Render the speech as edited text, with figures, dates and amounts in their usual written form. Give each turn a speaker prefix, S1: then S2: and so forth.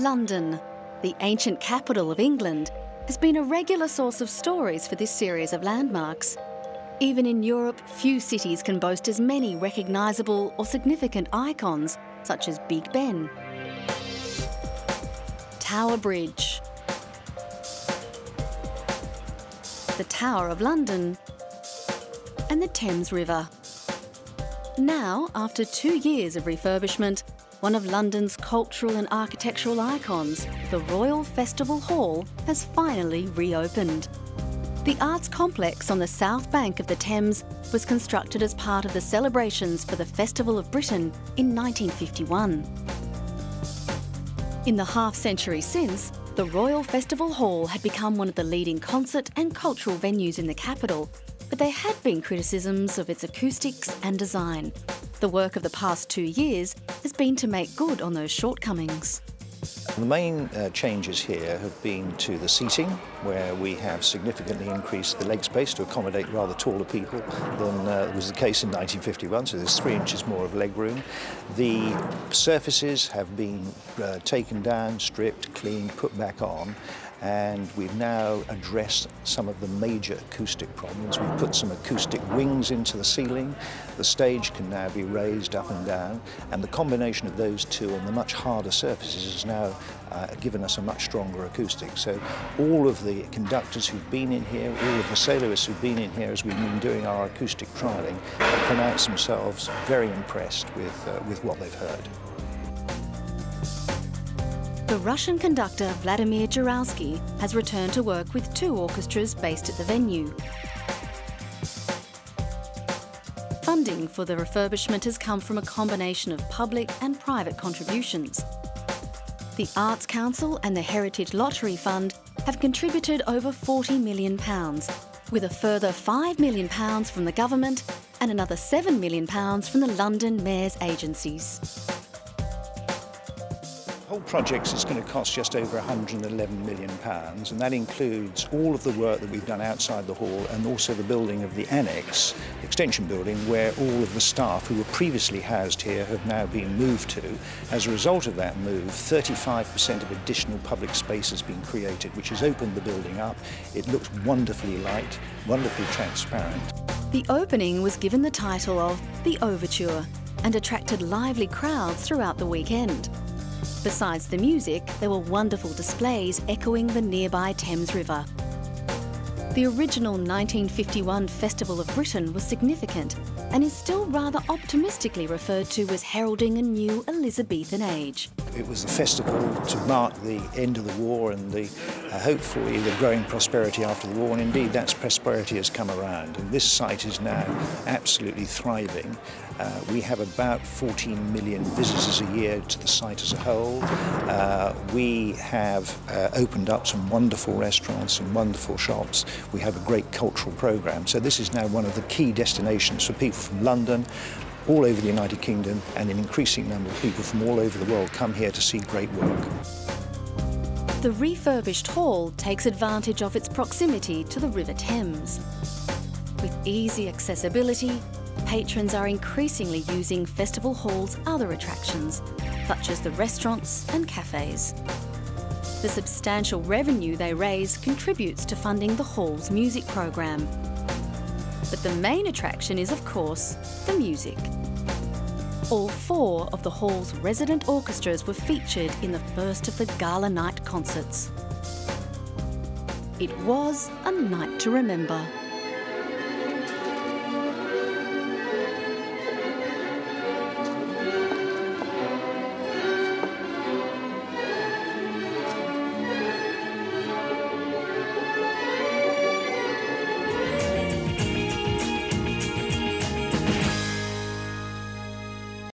S1: London, the ancient capital of England, has been a regular source of stories for this series of landmarks. Even in Europe, few cities can boast as many recognisable or significant icons, such as Big Ben, Tower Bridge, the Tower of London, and the Thames River. Now, after 2 years of refurbishment, one of London's cultural and architectural icons, the Royal Festival Hall, has finally reopened. The arts complex on the south bank of the Thames was constructed as part of the celebrations for the Festival of Britain in 1951. In the half-century since, the Royal Festival Hall had become one of the leading concert and cultural venues in the capital, but there had been criticisms of its acoustics and design. The work of the past 2 years has been to make good on those shortcomings.
S2: The main changes here have been to the seating, where we have significantly increased the leg space to accommodate rather taller people than was the case in 1951, so there's 3 inches more of leg room. The surfaces have been taken down, stripped, cleaned, put back on, and we've now addressed some of the major acoustic problems. We've put some acoustic wings into the ceiling. The stage can now be raised up and down, and the combination of those two on the much harder surfaces has now given us a much stronger acoustic. So all of the conductors who've been in here, all of the soloists who've been in here as we've been doing our acoustic trialling, have pronounced themselves very impressed with what they've heard.
S1: The Russian conductor Vladimir Jurowski has returned to work with 2 orchestras based at the venue. Funding for the refurbishment has come from a combination of public and private contributions. The Arts Council and the Heritage Lottery Fund have contributed over £40 million, with a further £5 million from the government and another £7 million from the London Mayor's agencies.
S2: The whole project is going to cost just over £111 million, and that includes all of the work that we've done outside the hall and also the building of the annex, extension building, where all of the staff who were previously housed here have now been moved to. As a result of that move, 35% of additional public space has been created, which has opened the building up. It looks wonderfully light, wonderfully transparent.
S1: The opening was given the title of The Overture and attracted lively crowds throughout the weekend. Besides the music, there were wonderful displays echoing the nearby Thames River. The original 1951 Festival of Britain was significant and is still rather optimistically referred to as heralding a new Elizabethan age.
S2: It was a festival to mark the end of the war and hopefully the growing prosperity after the war, and indeed that prosperity has come around, and this site is now absolutely thriving. We have about 14 million visitors a year to the site as a whole. We have opened up some wonderful restaurants and wonderful shops. We have a great cultural programme, so this is now one of the key destinations for people from London, all over the United Kingdom, and an increasing number of people from all over the world come here to see great work.
S1: The refurbished hall takes advantage of its proximity to the River Thames. With easy accessibility, patrons are increasingly using Festival Hall's other attractions, such as the restaurants and cafes. The substantial revenue they raise contributes to funding the hall's music programme. But the main attraction is, of course, the music. All 4 of the hall's resident orchestras were featured in the first of the Gala Night concerts. It was a night to remember.